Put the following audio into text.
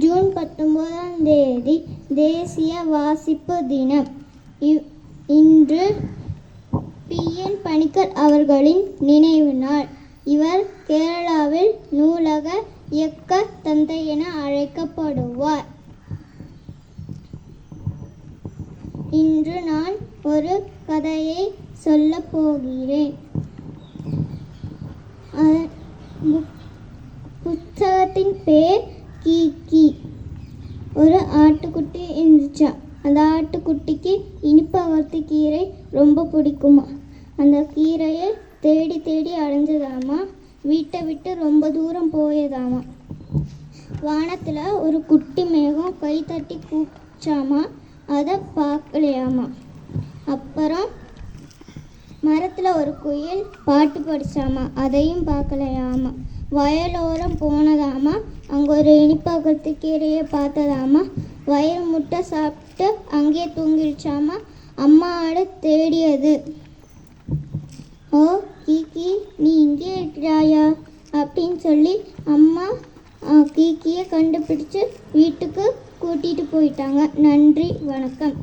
June 19ஆம் தேதி தேசிய வாசிப்பு தினம். இன்று PN பணிக்கர் அவர்களின் நினைவு நாள். இவர் கேரளாவில் நூலக இயக்க தந்தை என அழைக்கப்படுவார். இன்று நான் ஒரு கதையை சொல்லப் போகிறேன். புத்தகத்தின் பேர் கீகி. ஒரு ஆட்டுக்குட்டி இருந்துச்சா. அந்த ஆட்டுக்குட்டிக்கு இனிப்பவர்த்தி கீரை ரொம்ப பிடிக்குமா. அந்த கீரையை தேடி தேடி அடைஞ்சதாமா. வீட்டை விட்டு ரொம்ப தூரம் போயதாமா. வானத்தில் ஒரு குட்டி மேகம் கை தட்டி கூச்சாமா. அதை பார்க்கலையாமா. அப்புறம் மரத்தில் ஒரு குயில் பாட்டு படிச்சாமா. அதையும் பார்க்கலையாமா. வயலோரம் போனதாமா. அங்கே ஒரு இனிப்பகத்து கீரையை பார்த்ததாமா. வயிறு முட்டை சாப்பிட்டு அங்கே தூங்கிடுச்சாமா. அம்மா ஆடு தேடியது. ஓ கீகி, நீ இங்கே இருக்கிறாயா அப்படின்னு சொல்லி அம்மா கீக்கியை கண்டுபிடிச்சு வீட்டுக்கு கூட்டிகிட்டு போயிட்டாங்க. நன்றி, வணக்கம்.